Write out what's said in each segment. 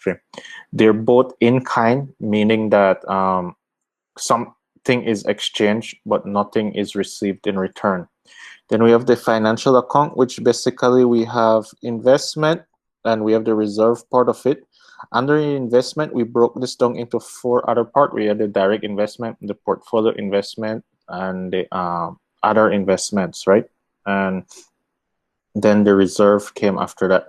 country. They're both in kind, meaning that something is exchanged, but nothing is received in return. Then we have the financial account, which basically we have investment and we have the reserve part of it. Under investment, we broke this down into 4 other parts. We have the direct investment, the portfolio investment, and the other investments, right? And then the reserve came after that.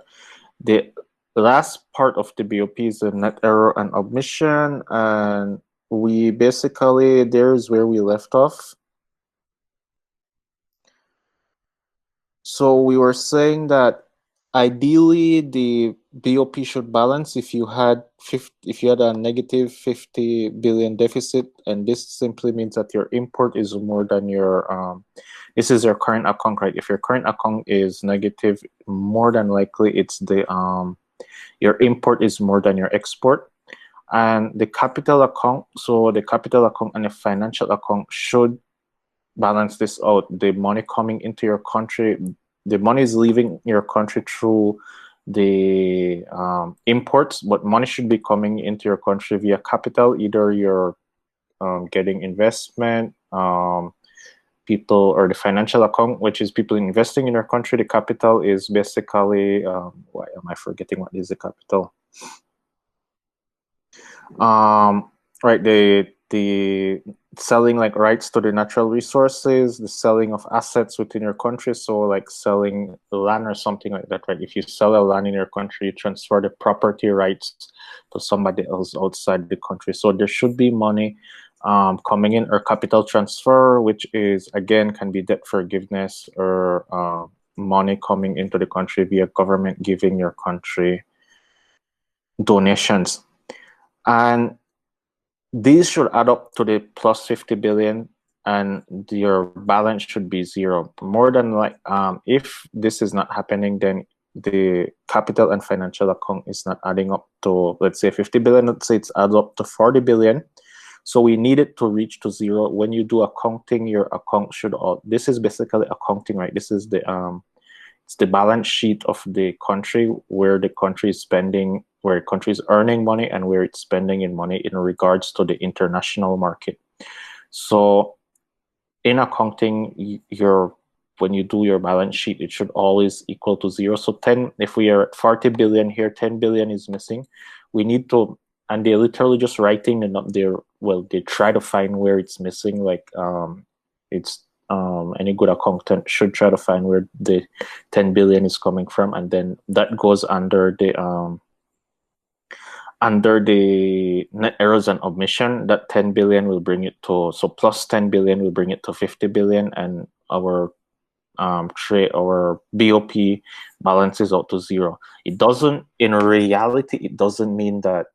The last part of the BoP is the net error and omission, and we basically, there's where we left off. So we were saying that ideally the BoP should balance if you had a negative 50 billion deficit, and this simply means that your import is more than your this is your current account, right? If your current account is negative, more than likely it's the your import is more than your export. And the capital account, so the capital account and the financial account should balance this out. The money coming into your country, the money is leaving your country through the imports, but money should be coming into your country via capital. Either you're getting investment, people, or the financial account, which is people investing in your country. The capital is basically, why am I forgetting what is the capital? Right, the selling like rights to the natural resources, the selling of assets within your country. So like selling land or something like that, right? If you sell a land in your country, you transfer the property rights to somebody else outside the country. So there should be money coming in, or capital transfer, which is, again, can be debt forgiveness, or money coming into the country via government giving your country donations. And these should add up to the plus 50 billion, and your balance should be 0. More than like, if this is not happening, then the capital and financial account is not adding up to, let's say, 50 billion. Let's say it's adds up to 40 billion. So we need it to reach to 0. When you do accounting, your account should all, this is basically accounting, right? This is the it's the balance sheet of the country, where the country is spending, where the country is earning money, and where it's spending in money in regards to the international market. So in accounting, when you do your balance sheet, it should always equal to 0. So 10, if we are at 40 billion here, 10 billion is missing. We need to, and they're literally just writing the there. Well, they try to find where it's missing. Like it's any good accountant should try to find where the 10 billion is coming from, and then that goes under the net errors and omission. That 10 billion will bring it to, so plus 10 billion will bring it to 50 billion, and our our BoP balances out to 0. It doesn't, in reality, it doesn't mean that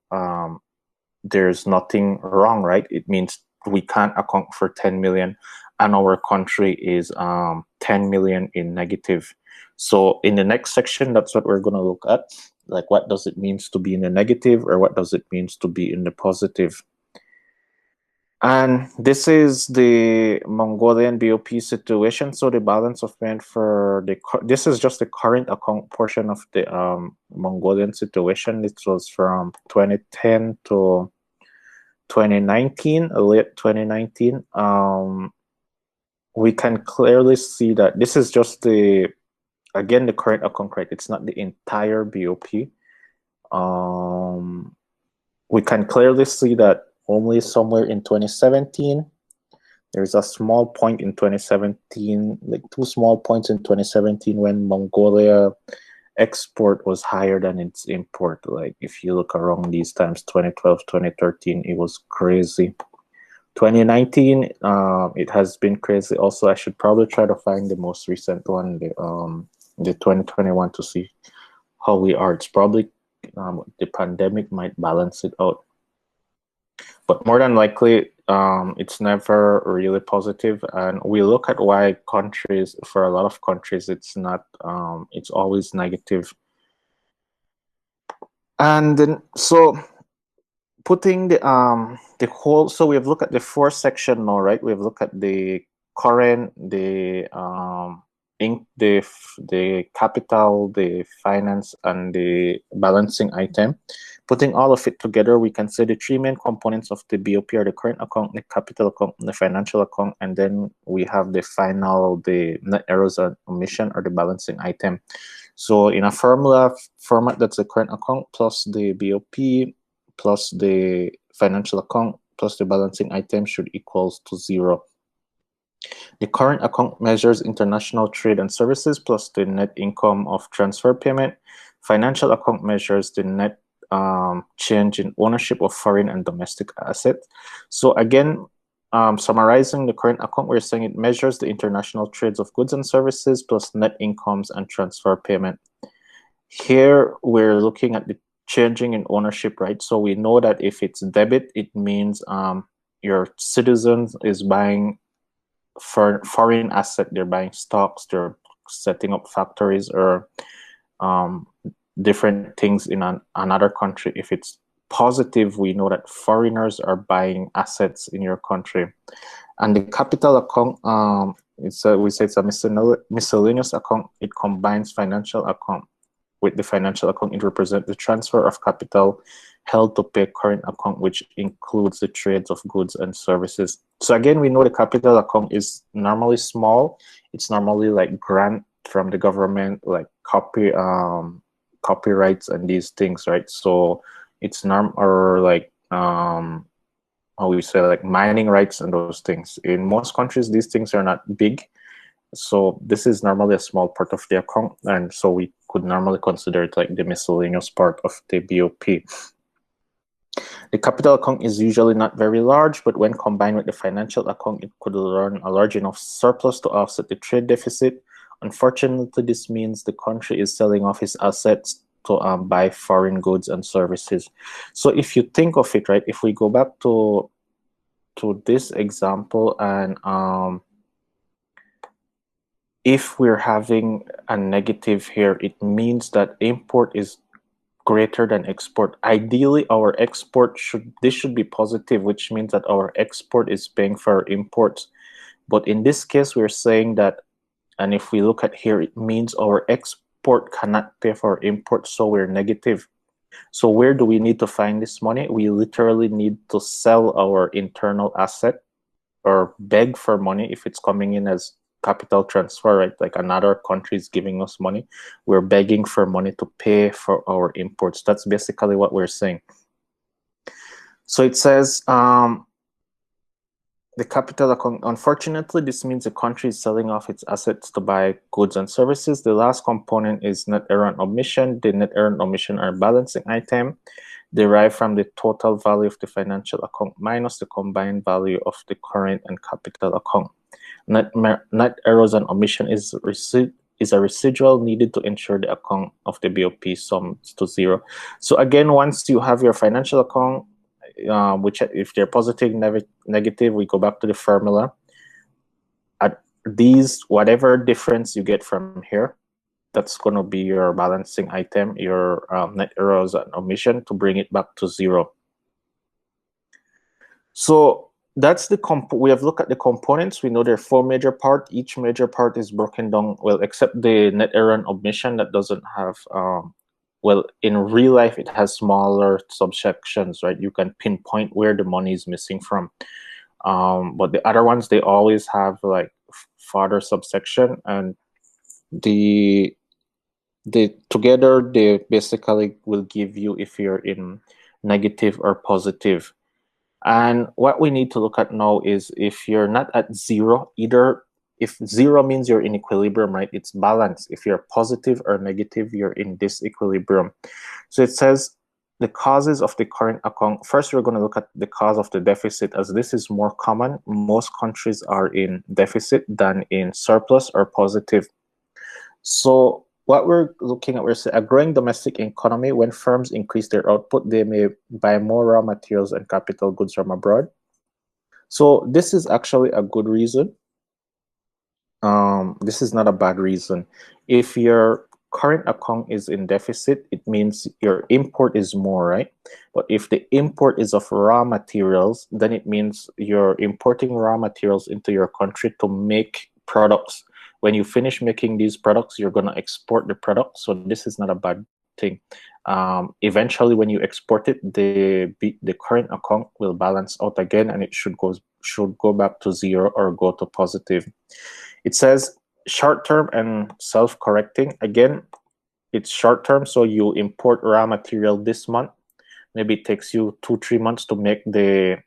there's nothing wrong, right? It means we can't account for 10 million and our country is 10 million in negative. So in the next section, that's what we're going to look at. Like, what does it mean to be in the negative, or what does it mean to be in the positive? And this is the Mongolian BoP situation. So the balance of payment for this is just the current account portion of the Mongolian situation. It was from 2010 to 2019, late 2019. We can clearly see that this is just the, again, the current account, right? It's not the entire BoP. We can clearly see that only somewhere in 2017, there's a small point in 2017, like 2 small points in 2017, when Mongolia export was higher than its import. Like, if you look around these times, 2012, 2013, it was crazy. 2019, it has been crazy also. I should probably try to find the most recent one, the 2021, to see how we are. It's probably the pandemic might balance it out, but more than likely it's never really positive. And we look at why countries, for a lot of countries, it's not, it's always negative. And then, so putting the whole, so we've looked at the 4 section now, right? We've looked at the current, the the capital, the finance, and the balancing item. Putting all of it together, we can say the three main components of the BoP are the current account, the capital account, and the financial account, and then we have the net errors and omission, or the balancing item. So in a formula format, that's the current account plus the BoP plus the financial account plus the balancing item should equals to 0. The current account measures international trade and services plus the net income of transfer payment. Financial account measures the net change in ownership of foreign and domestic assets. So again, summarizing the current account, we're saying it measures the international trades of goods and services plus net incomes and transfer payment. Here we're looking at the changing in ownership, right? So we know that if it's debit, it means your citizens is buying foreign asset, they're buying stocks, they're setting up factories or different things in another country. If it's positive, we know that foreigners are buying assets in your country. And the capital account, we say it's a miscellaneous account. It combines financial account with the financial account. It represents the transfer of capital held to pay current account, which includes the trades of goods and services. So again, we know the capital account is normally small. It's normally like grant from the government, like copyrights and these things, right? So it's how we say, like mining rights and those things. In most countries, these things are not big. So this is normally a small part of the account, and so we could normally consider it like the miscellaneous part of the BoP. The capital account is usually not very large, but when combined with the financial account, it could earn a large enough surplus to offset the trade deficit. Unfortunately, this means the country is selling off its assets to buy foreign goods and services. So if you think of it, right, if we go back to this example, and if we're having a negative here, it means that import is greater than export. Ideally, our export should be positive, which means that our export is paying for our imports. But in this case, we're saying that, and if we look at here, it means our export cannot pay for our import, so we're negative. So where do we need to find this money? We literally need to sell our internal asset or beg for money if it's coming in as capital transfer, right? Like another country is giving us money. We're begging for money to pay for our imports. That's basically what we're saying. So it says the capital account, unfortunately, this means the country is selling off its assets to buy goods and services. The last component is net error and omission. The net error and omission are balancing item derived from the total value of the financial account minus the combined value of the current and capital account. Net errors and omission is a residual needed to ensure the account of the BoP sums to 0. So again, once you have your financial account, which if they're positive, negative, we go back to the formula. At these, whatever difference you get from here, that's going to be your balancing item, your net errors and omission, to bring it back to 0. So that's we have looked at the components. We know there are 4 major parts. Each major part is broken down, well, except the net error and omission that doesn't have, well, in real life, it has smaller subsections, right? You can pinpoint where the money is missing from. But the other ones, they always have like further subsection, and together they basically will give you if you're in negative or positive. And what we need to look at now is if you're not at 0, either if 0 means you're in equilibrium, right? It's balanced. If you're positive or negative, you're in disequilibrium. So it says the causes of the current account. First, we're going to look at the cause of the deficit, as this is more common. Most countries are in deficit than in surplus or positive. So what we're looking at, we're saying a growing domestic economy. When firms increase their output, they may buy more raw materials and capital goods from abroad. So this is actually a good reason. This is not a bad reason. If your current account is in deficit, it means your import is more, right? But if the import is of raw materials, then it means you're importing raw materials into your country to make products. when you finish making these products, you're going to export the product. So this is not a bad thing. Eventually, when you export it, the current account will balance out again, and it should go back to zero or go to positive. It says short-term and self-correcting. Again, it's short-term, so you import raw material this month. Maybe it takes you 2-3 months to make the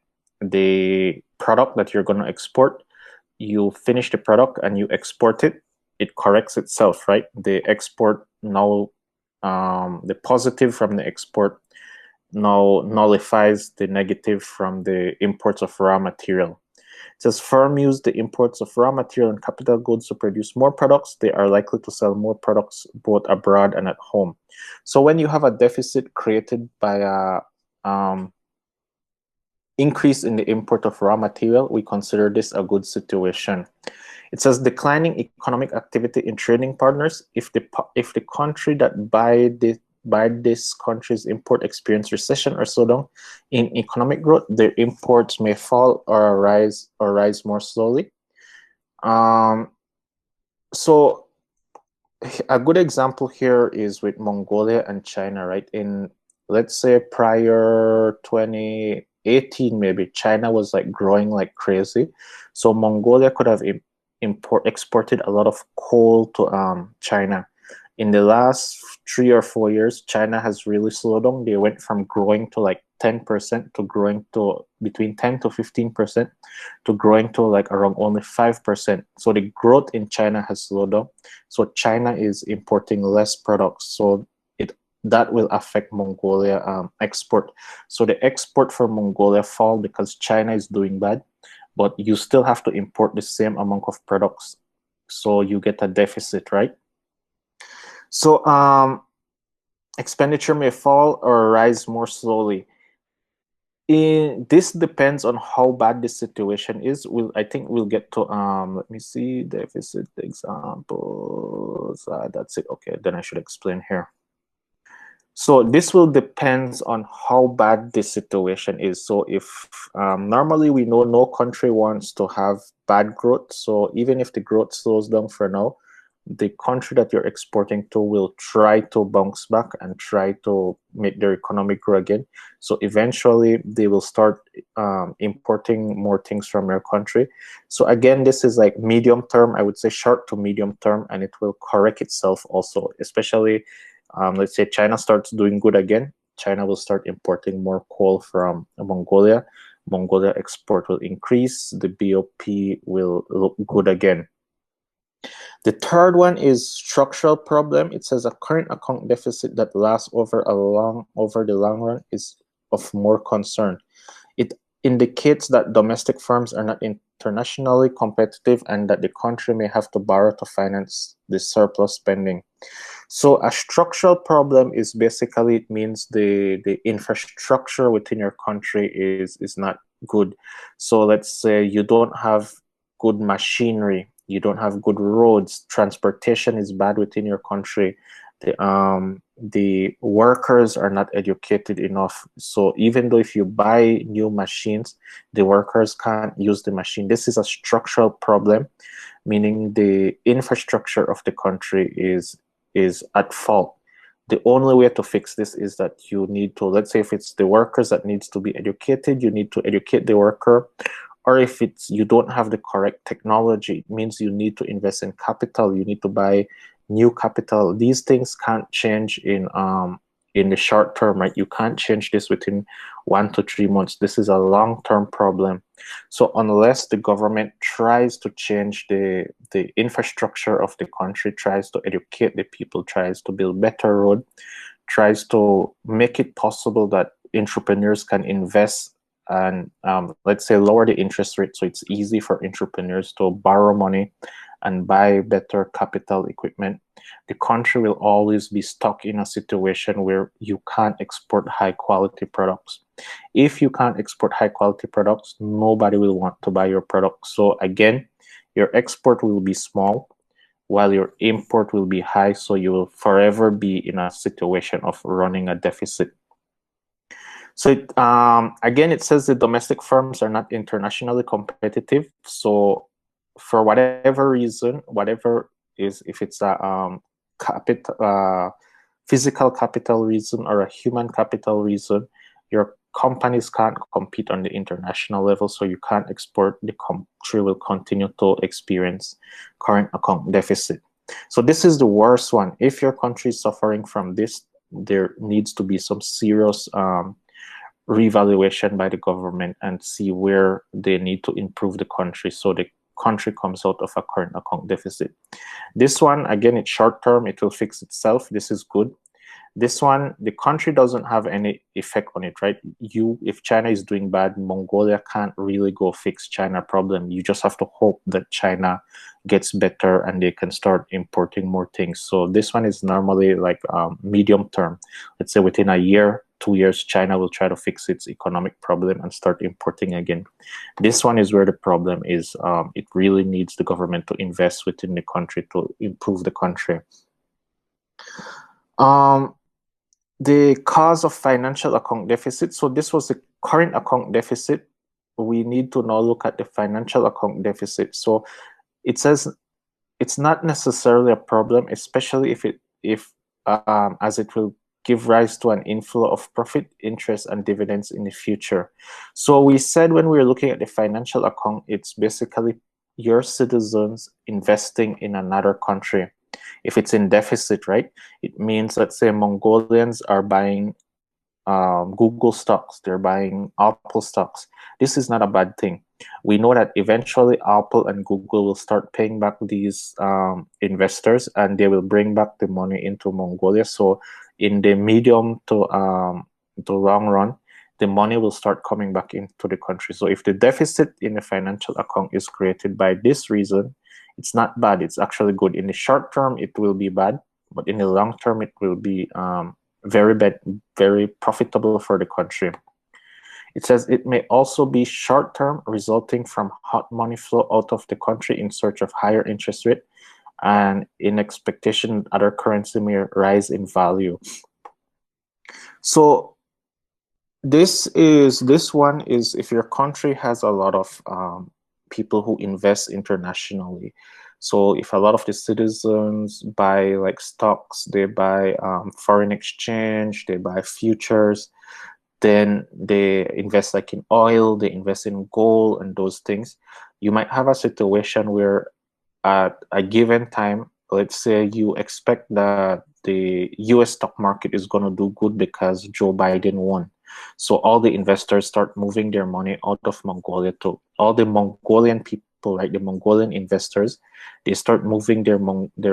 product that you're going to export. You finish the product and you export it. It corrects itself, right? The export now, the positive from the export now nullifies the negative from the imports of raw material. It says firm use the imports of raw material and capital goods to produce more products. They are likely to sell more products both abroad and at home. So when you have a deficit created by a increase in the import of raw material, we consider this a good situation. It says declining economic activity in trading partners. If the country that buy this country's import experience recession or slowdown in economic growth, their imports may fall or rise more slowly. So a good example here is with Mongolia and China, right? In, let's say, prior 2018, maybe China was like growing like crazy. So Mongolia could have exported a lot of coal to China. In the last 3 or 4 years, China has really slowed down. They went from growing to like 10% to growing to between 10 to 15% to growing to like around only 5%. So the growth in China has slowed down. So China is importing less products. So that will affect Mongolia export. So the export for Mongolia fall because China is doing bad, but you still have to import the same amount of products. So you get a deficit, right? So expenditure may fall or rise more slowly. This depends on how bad the situation is. I think we'll get to let me see, deficit examples. That's it. Okay, then I should explain here. So this will depend on how bad the situation is. So if normally we know no country wants to have bad growth. So even if the growth slows down for now, the country that you're exporting to will try to bounce back and try to make their economy grow again. So eventually they will start importing more things from your country. So again, this is like medium term, I would say short to medium term, and it will correct itself also, especially let's say China starts doing good again. China will start importing more coal from Mongolia. Mongolia export will increase. The BoP will look good again. The third one is structural problem. It says a current account deficit that lasts over the long run is of more concern. It indicates that domestic firms are not internationally competitive and that the country may have to borrow to finance the surplus spending. So a structural problem is basically, it means the infrastructure within your country is not good. So let's say you don't have good machinery, you don't have good roads, transportation is bad within your country, the workers are not educated enough. So even though if you buy new machines, the workers can't use the machine. This is a structural problem, meaning the infrastructure of the country is at fault. The only way to fix this is that you need to, let's say if it's the workers that needs to be educated, you need to educate the worker. Or if it's you don't have the correct technology, it means you need to invest in capital, you need to buy new capital. These things can't change in the short term, right? You can't change this within 1 to 3 months. This is a long-term problem. So unless the government tries to change the infrastructure of the country, tries to educate the people, tries to build better road, tries to make it possible that entrepreneurs can invest and let's say lower the interest rate so it's easy for entrepreneurs to borrow money and buy better capital equipment, the country will always be stuck in a situation where you can't export high quality products. If you can't export high quality products, nobody will want to buy your product. So again, your export will be small while your import will be high, so you will forever be in a situation of running a deficit. So again, it says the domestic firms are not internationally competitive. So for whatever reason, whatever is, if it's a physical capital reason or a human capital reason, your companies can't compete on the international level, so you can't export. The country will continue to experience current account deficit. So this is the worst one. If your country is suffering from this, there needs to be some serious revaluation by the government and see where they need to improve the country so the country comes out of a current account deficit. This one, again, it's short term, it will fix itself. This is good. This one, the country doesn't have any effect on it, right? If China is doing bad, Mongolia can't really go fix China problem. You just have to hope that China gets better and they can start importing more things. So this one is normally like medium term. Let's say within a year, 2 years, China will try to fix its economic problem and start importing again. This one is where the problem is. It really needs the government to invest within the country to improve the country. The cause of financial account deficit. So this was the current account deficit. We need to now look at the financial account deficit. So it says it's not necessarily a problem, especially if as it will give rise to an inflow of profit, interest, and dividends in the future. So we said when we were looking at the financial account, it's basically your citizens investing in another country. If it's in deficit, right, it means, let's say, Mongolians are buying Google stocks, they're buying Apple stocks. This is not a bad thing. We know that eventually Apple and Google will start paying back these investors, and they will bring back the money into Mongolia. So in the medium to long run, the money will start coming back into the country. So if the deficit in the financial account is created by this reason, it's not bad. It's actually good. In the short term, it will be bad, but in the long term, it will be very bad, very profitable for the country. It says it may also be short term, resulting from hot money flow out of the country in search of higher interest rate, and in expectation other currency may rise in value. So this one is if your country has a lot of people who invest internationally. So if a lot of the citizens buy like stocks, they buy foreign exchange, they buy futures, then they invest like in oil, they invest in gold and those things, you might have a situation where at a given time, let's say you expect that the US stock market is going to do good because Joe Biden won. So all the investors start moving their money out of Mongolia to all the Mongolian people, right? The Mongolian investors, they start moving their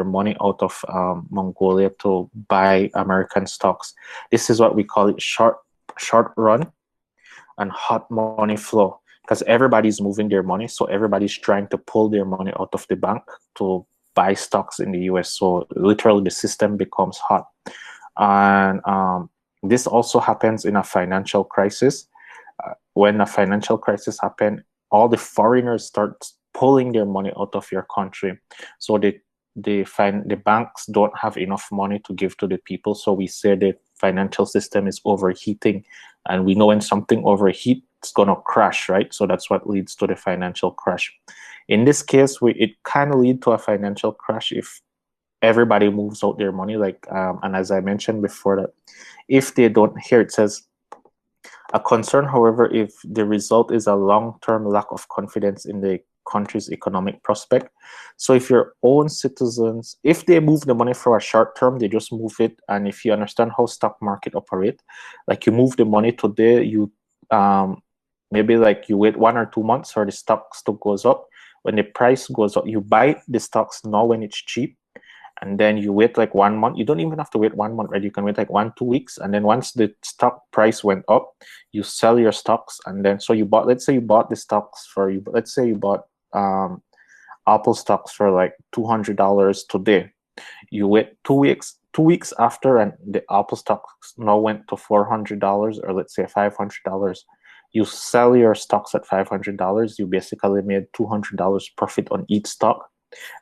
money out of Mongolia to buy American stocks. This is what we call it short run and hot money flow, because everybody's moving their money. So everybody's trying to pull their money out of the bank to buy stocks in the US. So literally the system becomes hot. And this also happens in a financial crisis. When a financial crisis happens, all the foreigners start pulling their money out of your country. So the banks don't have enough money to give to the people. So we say the financial system is overheating. And we know when something overheats, it's going to crash, right? So that's what leads to the financial crash. In this case, it can lead to a financial crash if everybody moves out their money. And as I mentioned before, that if they don't, here it says, a concern, however, if the result is a long-term lack of confidence in the country's economic prospect. So if your own citizens, if they move the money for a short term, they just move it. And if you understand how stock market operate, like you move the money today, you maybe like you wait 1 or 2 months for the stock still goes up. When the price goes up, you buy the stocks now when it's cheap. And then you wait like 1 month. You don't even have to wait 1 month, right? You can wait like 1-2 weeks. And then once the stock price went up, you sell your stocks. And then, so you bought, let's say you bought the stocks for, let's say you bought Apple stocks for like $200 today. You wait 2 weeks, 2 weeks after, and the Apple stocks now went to $400, or let's say $500. You sell your stocks at $500. You basically made $200 profit on each stock.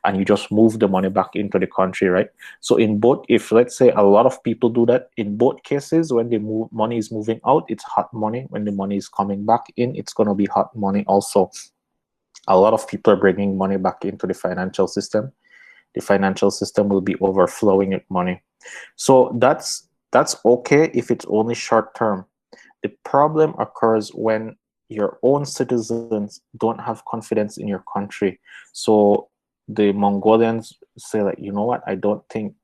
And you just move the money back into the country, right? So in both, if let's say a lot of people do that, in both cases, when the money is moving out, it's hot money. When the money is coming back in, it's going to be hot money also. A lot of people are bringing money back into the financial system. The financial system will be overflowing with money. So that's okay if it's only short term. The problem occurs when your own citizens don't have confidence in your country. So the Mongolians say, like, you know what, I don't think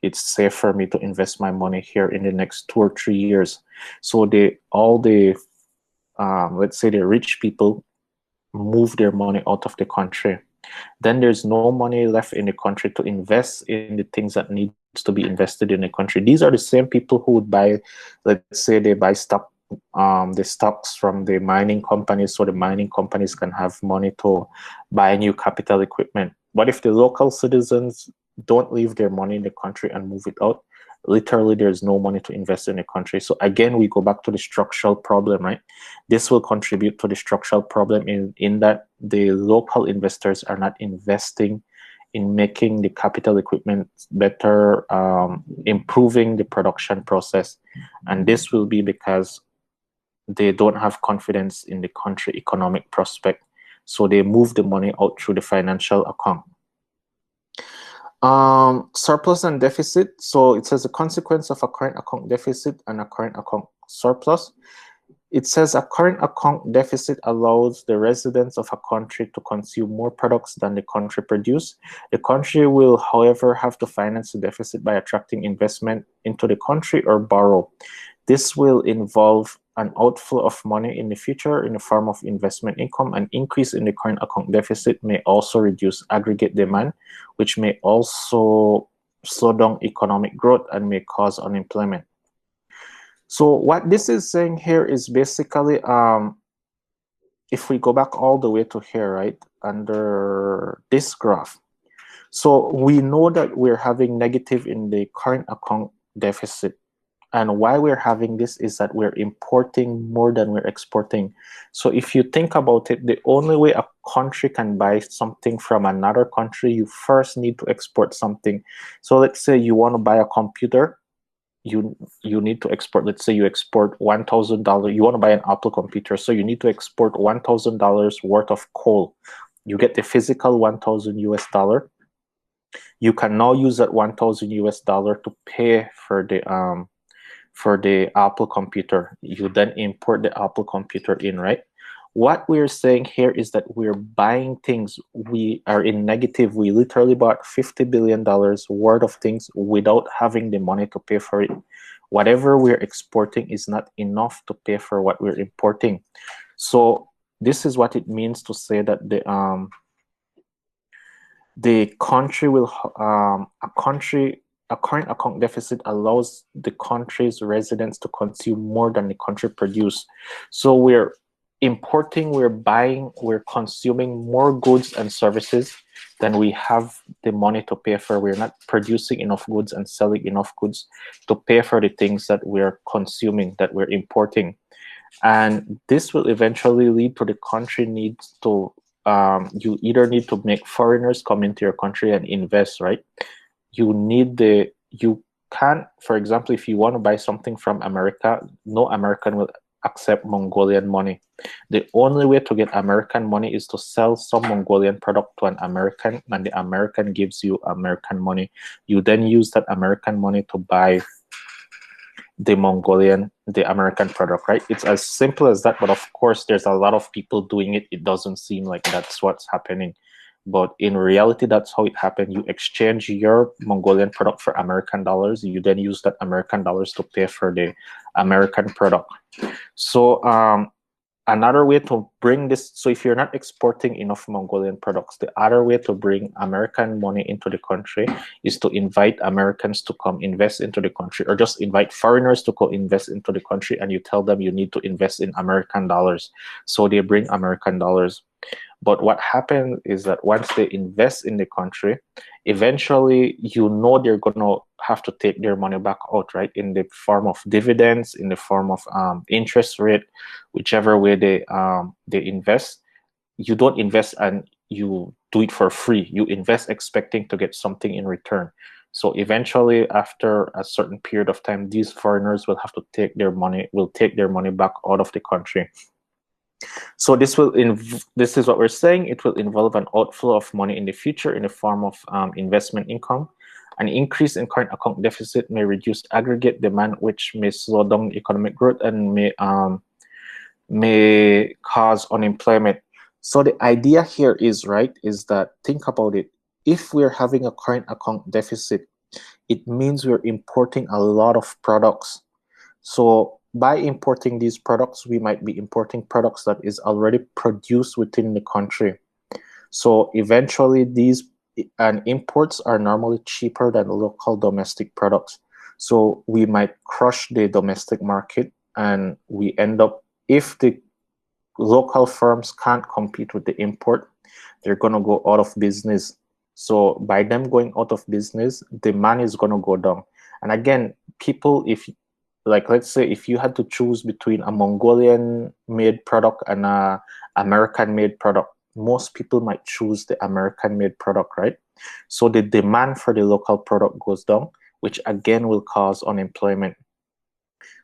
it's safe for me to invest my money here in the next 2 or 3 years. So all the let's say the rich people move their money out of the country. Then there's no money left in the country to invest in the things that needs to be invested in the country. These are the same people who would buy, let's say they buy the stocks from the mining companies, so the mining companies can have money to buy new capital equipment. But if the local citizens don't leave their money in the country and move it out, literally there's no money to invest in the country. So again, we go back to the structural problem, right? This will contribute to the structural problem in that the local investors are not investing in making the capital equipment better, improving the production process. And this will be because they don't have confidence in the country economic prospect. So they move the money out through the financial account. Surplus and deficit. So it says a consequence of a current account deficit and a current account surplus. It says a current account deficit allows the residents of a country to consume more products than the country produces. The country will, however, have to finance the deficit by attracting investment into the country or borrow. This will involve an outflow of money in the future in the form of investment income. An increase in the current account deficit may also reduce aggregate demand, which may also slow down economic growth and may cause unemployment. So what this is saying here is basically, if we go back all the way to here, right, under this graph, so we know that we're having negative in the current account deficit. And why we're having this is that we're importing more than we're exporting. So if you think about it, the only way a country can buy something from another country, you first need to export something. So let's say you want to buy a computer, you need to export. Let's say you export $1,000. You want to buy an Apple computer, so you need to export $1,000 worth of coal. You get the physical 1,000 US dollar. You can now use that 1,000 US dollar to pay for the Apple computer. You then import the Apple computer in, right? What we're saying here is that we're buying things. We are in negative. We literally bought $50 billion worth of things without having the money to pay for it. Whatever we're exporting is not enough to pay for what we're importing. So this is what it means to say that the country will a current account deficit allows the country's residents to consume more than the country produce. So we're importing, we're buying, we're consuming more goods and services than we have the money to pay for. We're not producing enough goods and selling enough goods to pay for the things that we're consuming, that we're importing. And this will eventually lead to the country needs to, you either need to make foreigners come into your country and invest, right? You can't, for example, if you want to buy something from America, no American will accept Mongolian money. The only way to get American money is to sell some Mongolian product to an American, and the American gives you American money. You then use that American money to buy the American product, right? It's as simple as that. But of course, there's a lot of people doing it. It doesn't seem like that's what's happening. But in reality, that's how it happened. You exchange your Mongolian product for American dollars. You then use that American dollars to pay for the American product. So another way to bring this, so if you're not exporting enough Mongolian products, the other way to bring American money into the country is to invite Americans to come invest into the country, or just invite foreigners to go invest into the country, and you tell them you need to invest in American dollars. So they bring American dollars. But what happened is that once they invest in the country, eventually, they're going to have to take their money back out, right? In the form of dividends, in the form of interest rate, whichever way they invest. You don't invest and you do it for free. You invest expecting to get something in return. So eventually, after a certain period of time, these foreigners will have to take their money back out of the country. So this is what we're saying. It will involve an outflow of money in the future in the form of investment income. An increase in current account deficit may reduce aggregate demand, which may slow down economic growth and may cause unemployment. So the idea here is that, think about it. If we're having a current account deficit, it means we're importing a lot of products. So by importing these products, we might be importing products that is already produced within the country. So eventually these and imports are normally cheaper than local domestic products. So we might crush the domestic market, and we end up, if the local firms can't compete with the import, they're going to go out of business. So by them going out of business, demand is going to go down. And again, people, if like, let's say if you had to choose between a Mongolian made product and a American made product, most people might choose the American made product, right? So the demand for the local product goes down, which again will cause unemployment.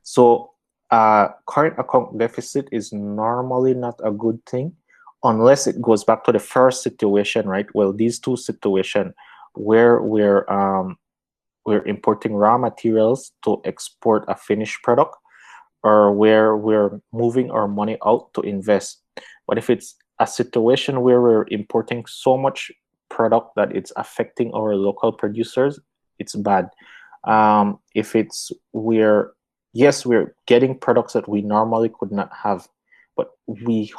So current account deficit is normally not a good thing unless it goes back to the first situation, right? Well, these two situations where we're importing raw materials to export a finished product, or where we're moving our money out to invest. But if it's a situation where we're importing so much product that it's affecting our local producers, it's bad. If it's yes, we're getting products that we normally could not have, but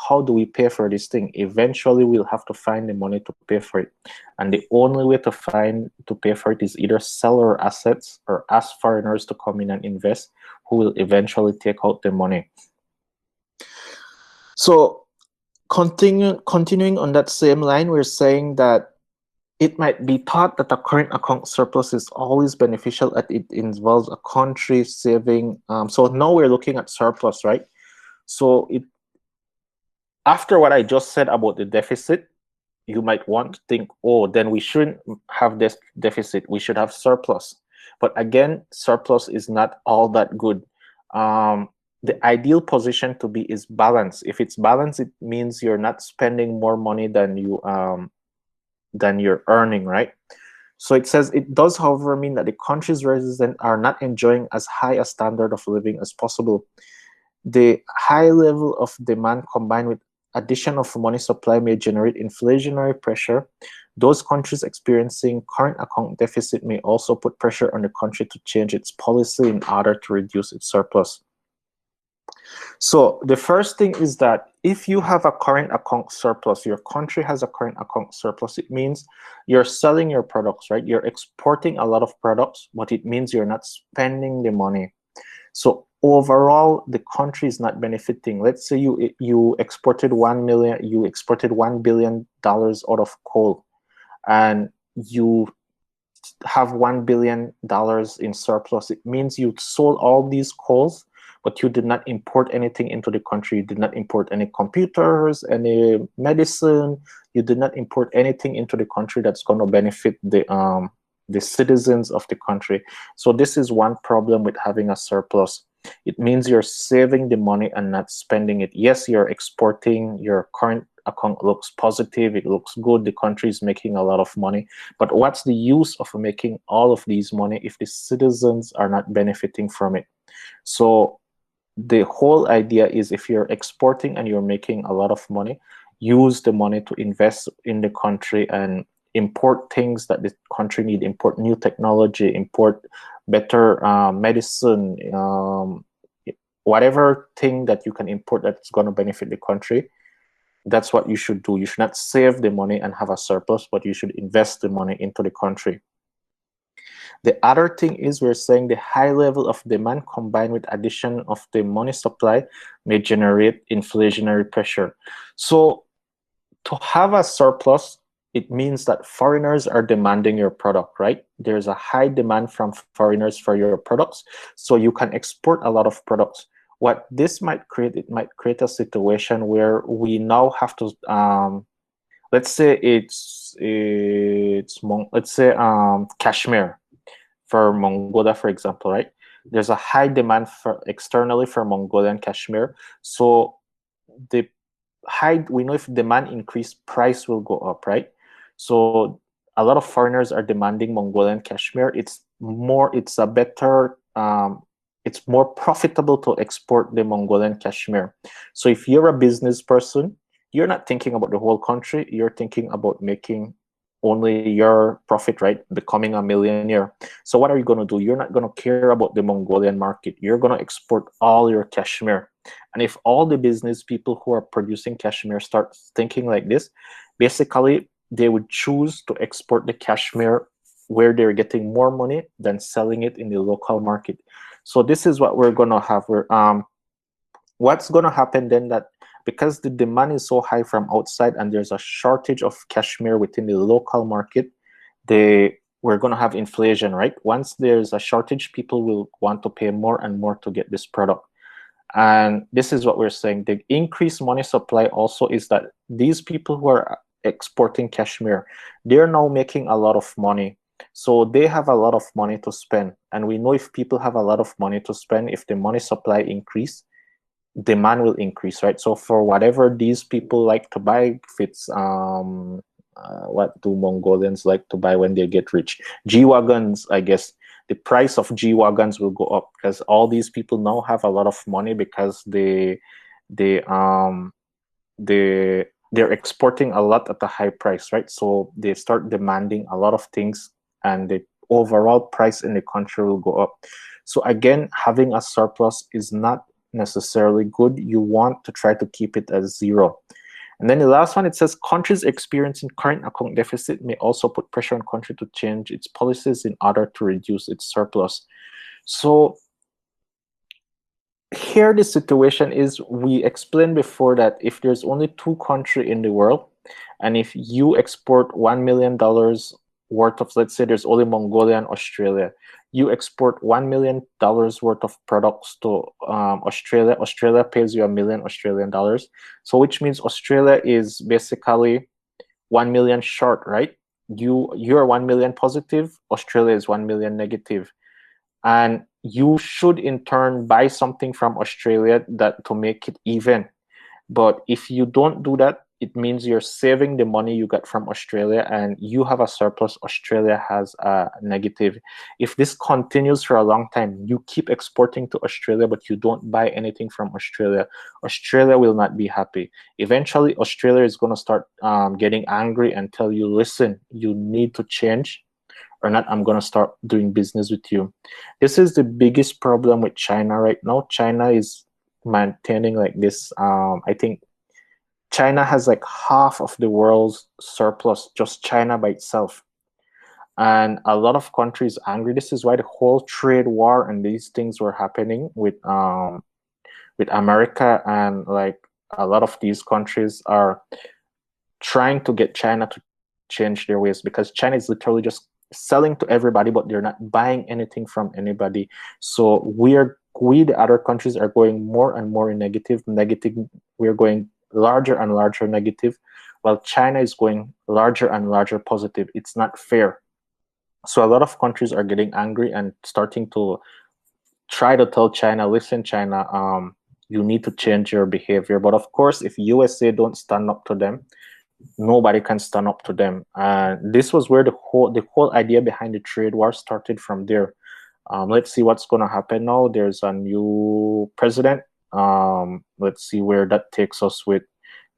how do we pay for this thing? Eventually we'll have to find the money to pay for it, and the only way to pay for it is either sell our assets or ask foreigners to come in and invest, who will eventually take out the money. So continuing on that same line, we're saying that it might be thought that a current account surplus is always beneficial, as it involves a country saving. So now we're looking at surplus, right? So after what I just said about the deficit, you might want to think, oh, then we shouldn't have this deficit. We should have surplus. But again, surplus is not all that good. The ideal position to be is balance. If it's balanced, it means you're not spending more money than you're earning, right? So it says it does, however, mean that the country's residents are not enjoying as high a standard of living as possible. The high level of demand combined with addition of money supply may generate inflationary pressure. Those countries experiencing current account deficit may also put pressure on the country to change its policy in order to reduce its surplus. So the first thing is that if you have a current account surplus, your country has a current account surplus, it means you're selling your products, right? You're exporting a lot of products, but it means you're not spending the money. So overall, the country is not benefiting. Let's say you exported $1 billion out of coal, and you have $1 billion in surplus. It means you sold all these coals, but you did not import anything into the country. You did not import any computers, any medicine. You did not import anything into the country that's going to benefit the citizens of the country. So this is one problem with having a surplus. It means you're saving the money and not spending it. Yes, you're exporting, your current account looks positive, it looks good, the country is making a lot of money, but what's the use of making all of these money if the citizens are not benefiting from it? So the whole idea is, if you're exporting and you're making a lot of money, use the money to invest in the country and import things that the country need, import new technology, import better medicine, whatever thing that you can import that's going to benefit the country. That's what you should do. You should not save the money and have a surplus, but you should invest the money into the country. The other thing is, we're saying the high level of demand combined with addition of the money supply may generate inflationary pressure. So to have a surplus, it means that foreigners are demanding your product, right? There's a high demand from foreigners for your products, so you can export a lot of products. What this might create, it might create a situation where we now have to, let's say cashmere for Mongolia, for example, right? There's a high demand for externally for Mongolian cashmere, so the we know if demand increase, price will go up, right? So a lot of foreigners are demanding Mongolian cashmere. It's a better, it's more profitable to export the Mongolian cashmere. So if you're a business person, you're not thinking about the whole country. You're thinking about making only your profit, right? Becoming a millionaire. So what are you going to do? You're not going to care about the Mongolian market. You're going to export all your cashmere. And if all the business people who are producing cashmere start thinking like this, basically they would choose to export the cashmere where they're getting more money than selling it in the local market. So this is what we're going to have. What's going to happen then, that because the demand is so high from outside and there's a shortage of cashmere within the local market, we're going to have inflation, right? Once there's a shortage, people will want to pay more and more to get this product. And this is what we're saying. The increased money supply also is that these people who are exporting cashmere, they're now making a lot of money. So they have a lot of money to spend. And we know if people have a lot of money to spend, if the money supply increase, demand will increase, right? So for whatever these people like to buy, if it's what do Mongolians like to buy when they get rich? G-Wagons, I guess. The price of G-Wagons will go up because all these people now have a lot of money because they're exporting a lot at a high price, right? So they start demanding a lot of things, and the overall price in the country will go up. So again, having a surplus is not necessarily good. You want to try to keep it at zero. And then the last one, it says countries experiencing current account deficit may also put pressure on country to change its policies in order to reduce its surplus. So here the situation is, we explained before that if there's only two countries in the world, and if you export $1 million worth of, let's say there's only Mongolia and Australia, you export $1 million worth of products to Australia. Australia pays you $1 million Australian dollars. So which means Australia is basically 1 million short, right? You're 1 million positive, Australia is 1 million negative. And you should in turn buy something from Australia that to make it even. But if you don't do that, it means you're saving the money you got from Australia and you have a surplus, Australia has a negative. If this continues for a long time, you keep exporting to Australia, but you don't buy anything from Australia, Australia will not be happy. Eventually, Australia is going to start getting angry and tell you, listen, you need to change, or not, I'm going to start doing business with you. This is the biggest problem with China right now. China is maintaining like this. I think China has like half of the world's surplus, just China by itself. And a lot of countries angry. This is why the whole trade war and these things were happening with America, and like a lot of these countries are trying to get China to change their ways, because China is literally just selling to everybody, but they're not buying anything from anybody. So we the other countries are going more and more in negative. We're going larger and larger negative, while China is going larger and larger positive. It's not fair. So a lot of countries are getting angry and starting to try to tell China, listen, China, you need to change your behavior. But of course, if USA don't stand up to them, nobody can stand up to them. And this was where the whole idea behind the trade war started from there. Let's see what's going to happen now. There's a new president. Let's see where that takes us with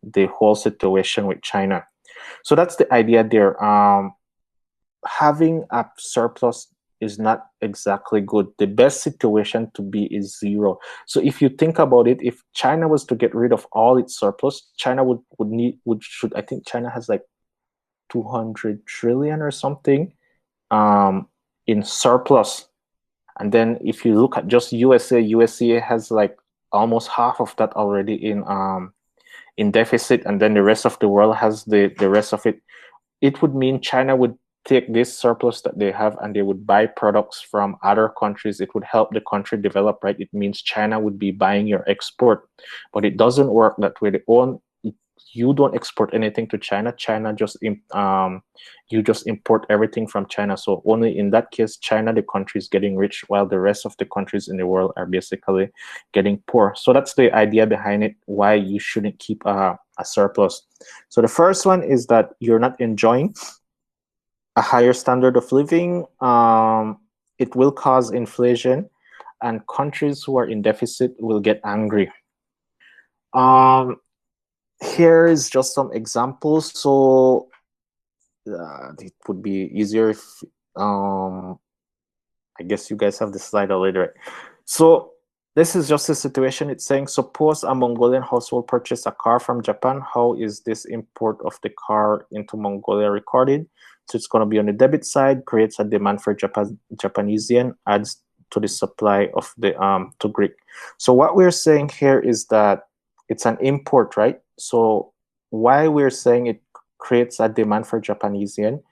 the whole situation with China. So that's the idea there. Having a surplus is not exactly good. The best situation to be is zero. So if you think about it, if China was to get rid of all its surplus, China I think China has like 200 trillion or something in surplus. And then if you look at just USA has like almost half of that already in deficit, and then the rest of the world has the rest of it. It would mean China would take this surplus that they have and they would buy products from other countries. It would help the country develop, right? It means China would be buying your export, but it doesn't work that way. you don't export anything to China. You just import everything from China. So only in that case, China, the country, is getting rich, while the rest of the countries in the world are basically getting poor. So that's the idea behind it, why you shouldn't keep a surplus. So the first one is that you're not enjoying a higher standard of living. It will cause inflation, and countries who are in deficit will get angry. Here is just some examples. So it would be easier if I guess you guys have the slide already, right? So this is just a situation. It's saying, suppose a Mongolian household purchased a car from Japan. How is this import of the car into Mongolia recorded? So it's going to be on the debit side, creates a demand for Japanese yen, adds to the supply of the to Greek. So what we're saying here is that it's an import, right? So why we're saying it creates a demand for Japanese yen?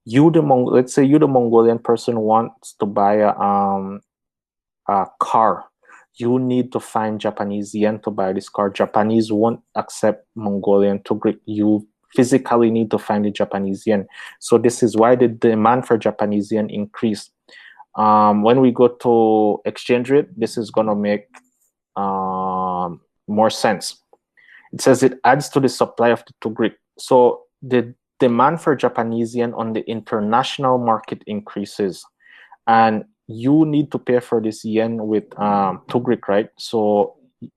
Let's say you, the Mongolian person, wants to buy a car. You need to find Japanese yen to buy this car. Japanese won't accept Mongolian to Greek. You physically need to find the Japanese yen. So this is why the demand for Japanese yen increased. When we go to exchange rate, this is going to make more sense. It says it adds to the supply of the to Greek. So the demand for Japanese yen on the international market increases, and you need to pay for this yen with to Greek, right? So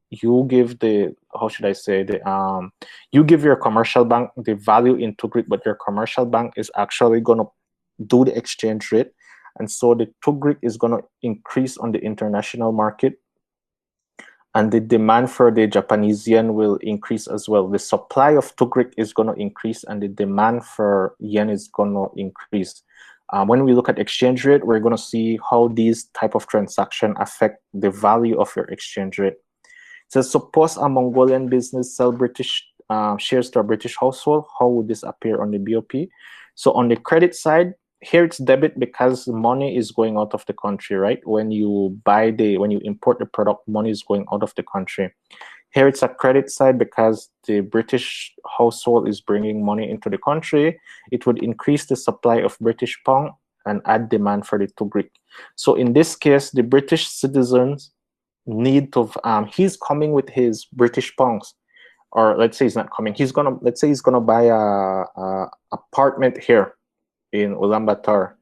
you give the, how should I say, the you give your commercial bank the value in to Greek, but your commercial bank is actually going to do the exchange rate, and so the to Greek is going to increase on the international market, and the demand for the Japanese yen will increase as well. The supply of to Greek is going to increase, and the demand for yen is going to increase. When we look at exchange rate, we're going to see how these type of transaction affect the value of your exchange rate. So suppose a Mongolian business sell British shares to a British household. How would this appear on the BoP? So on the credit side, here it's debit because money is going out of the country, right? When you import the product, money is going out of the country. Here it's a credit side because the British household is bringing money into the country. It would increase the supply of British pound and add demand for the to Greek. So in this case, the British citizens need to, he's coming with his British pounds, or let's say he's not coming. Let's say he's gonna buy a apartment here in Ulaanbaatar.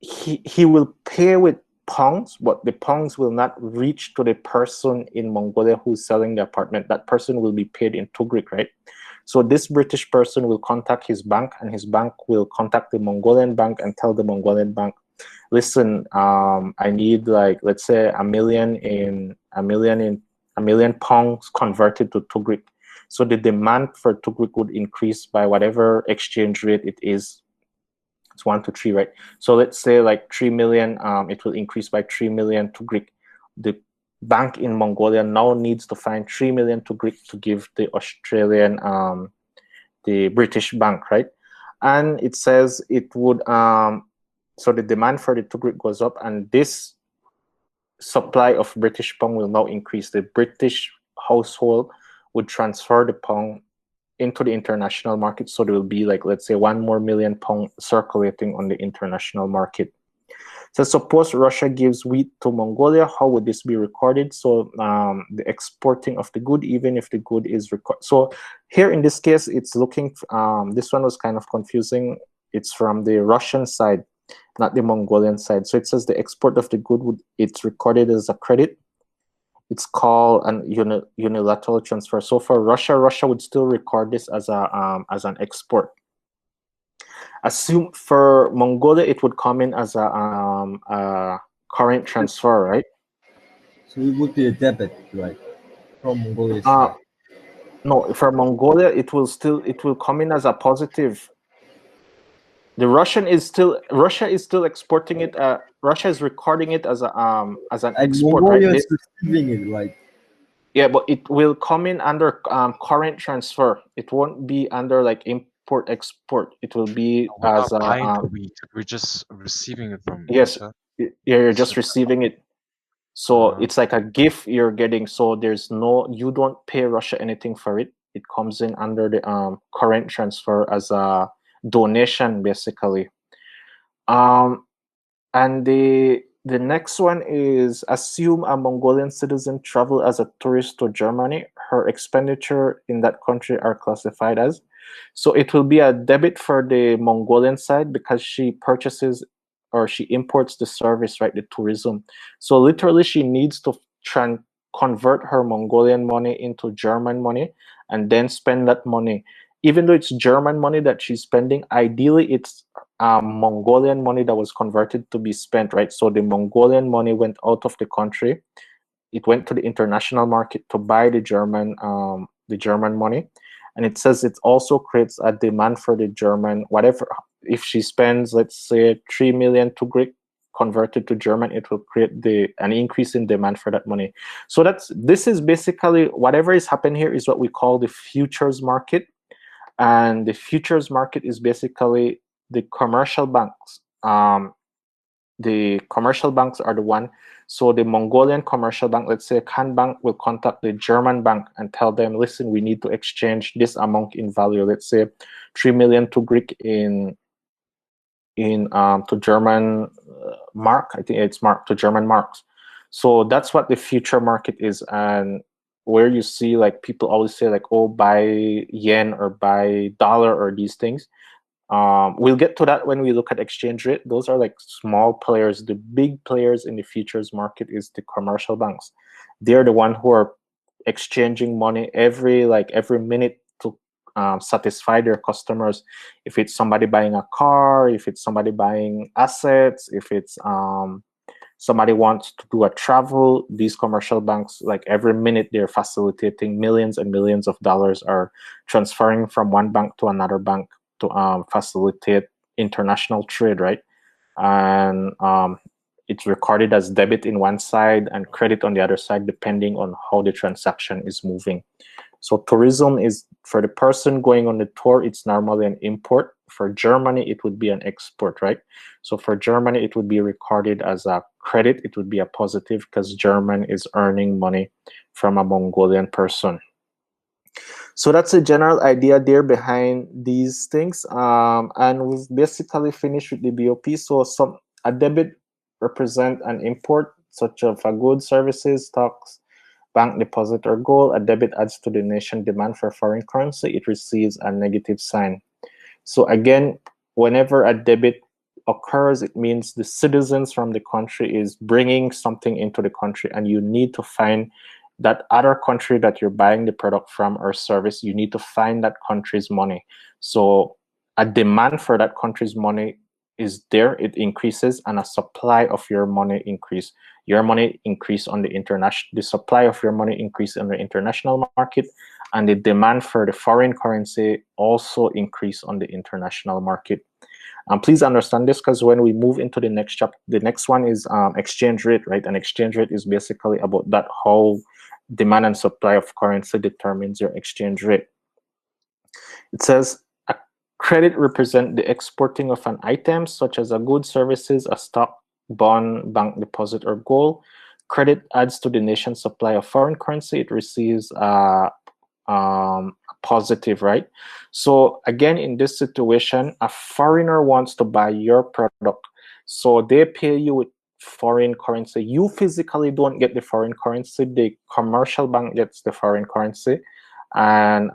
He will pay with pounds, but the pounds will not reach to the person in Mongolia who's selling the apartment. That person will be paid in to Greek, right? So this British person will contact his bank, and his bank will contact the Mongolian bank and tell the Mongolian bank, listen, I need, like, let's say a million pounds converted to Greek. So the demand for to Greek would increase by whatever exchange rate it is. It's 1 to 3, right? So let's say like 3 million, it will increase by 3 million to Greek. The bank in Mongolia now needs to find 3 million to Greek to give the Australian, the British bank, right? And it says it would, so the demand for the to Greek goes up, and this supply of British pound will now increase. The British household would transfer the pound into the international market, so there will be, like, let's say 1 more million pound circulating on the international market. So suppose Russia gives wheat to Mongolia, how would this be recorded? So the exporting of the good, even if the good is recorded. So here in this case, it's looking, this one was kind of confusing. It's from the Russian side, not the Mongolian side. So it says the export of the good, it's recorded as a credit. It's called an unilateral transfer. So for Russia would still record this as an export. Assume for Mongolia, it would come in as a current transfer, right? So it would be a debit, right, from Mongolia's side. No, for Mongolia, it will come in as a positive. The Russia is still exporting it. Russia is recording it as an export, Mongolia right? is receiving it, right? Yeah, but it will come in under current transfer. It won't be under like import export. It will be We're as not buying the wheat. We're just receiving it from yes. Russia. You're just receiving it. So Uh-huh. it's like a gift you're getting. So you don't pay Russia anything for it. it comes in under the current transfer as a donation, basically. And the next one is, assume a Mongolian citizen travel as a tourist to Germany. Her expenditure in that country are classified as. So it will be a debit for the Mongolian side because she purchases or she imports the service, right? The tourism. So literally, she needs to convert her Mongolian money into German money and then spend that money. Even though it's German money that she's spending, ideally it's Mongolian money that was converted to be spent, right? So the Mongolian money went out of the country. It went to the international market to buy the German money. And it says it also creates a demand for the German, whatever. If she spends, let's say, 3 million to Greek converted to German, it will create an increase in demand for that money. So this is basically whatever is happening here is what we call the futures market. And the futures market is basically the commercial banks. The commercial banks are the one. So the Mongolian commercial bank, let's say Kan Bank, will contact the German bank and tell them, listen, we need to exchange this amount in value. Let's say 3 million to Greek to German mark. I think it's mark to German marks. So that's what the future market is. And where you see like people always say like, oh, buy yen or buy dollar or these things. We'll get to that when we look at exchange rate. Those are like small players. The big players in the futures market is the commercial banks. They're the one who are exchanging money every minute to satisfy their customers. If it's somebody buying a car, if it's somebody buying assets, if it's somebody wants to do a travel, these commercial banks, like every minute they're facilitating millions and millions of dollars are transferring from one bank to another bank to facilitate international trade, right? And it's recorded as debit in one side and credit on the other side, depending on how the transaction is moving. So tourism is, for the person going on the tour, it's normally an import. For Germany, it would be an export, right? So for Germany, it would be recorded as a credit. It would be a positive because German is earning money from a Mongolian person. So that's a general idea there behind these things. And we've basically finished with the BoP. So a debit represent an import, such as a goods, services, stocks, bank deposit, or gold. A debit adds to the nation demand for foreign currency. It receives a negative sign. So again, whenever a debit occurs, it means the citizens from the country is bringing something into the country, and you need to find that other country that you're buying the product from or service. You need to find that country's money. So a demand for that country's money is there, it increases, and a supply of your money increase. Your money increase on the international, the supply of your money increase on the international market, and the demand for the foreign currency also increase on the international market. Please understand this, because when we move into the next chapter, the next one is exchange rate, right? And exchange rate is basically about that, how demand and supply of currency determines your exchange rate. It says a credit represents the exporting of an item such as a good, services, a stock, bond, bank deposit, or gold. Credit adds to the nation's supply of foreign currency. It receives positive, right? So again, in this situation, a foreigner wants to buy your product. So they pay you with foreign currency. You physically don't get the foreign currency. The commercial bank gets the foreign currency. And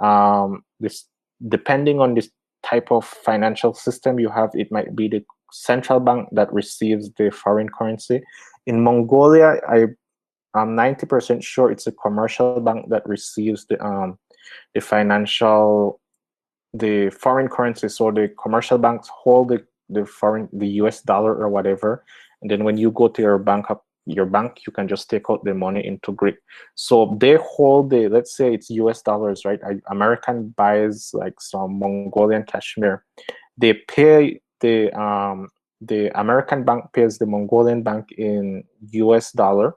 this, depending on this type of financial system you have, it might be the central bank that receives the foreign currency. In Mongolia, I'm 90% sure it's a commercial bank that receives the foreign currency. So the commercial banks hold the US dollar or whatever, and then when you go to your bank, you can just take out the money into Greek. So they hold let's say it's US dollars, right? American buys like some Mongolian cashmere. They pay the American bank pays the Mongolian bank in US dollar,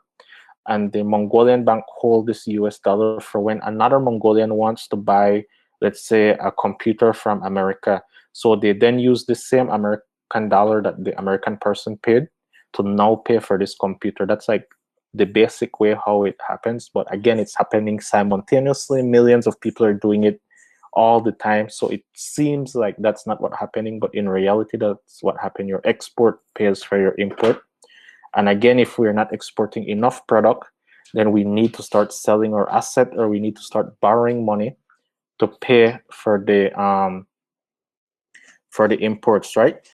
and the Mongolian bank hold this US dollar for when another Mongolian wants to buy, let's say, a computer from America. So they then use the same American dollar that the American person paid to now pay for this computer. That's like the basic way how it happens, but again, it's happening simultaneously. Millions of people are doing it all the time, so it seems like that's not what's happening, but in reality, that's what happened. Your export pays for your import. And again, if we're not exporting enough product, then we need to start selling our asset, or we need to start borrowing money to pay for the imports, right?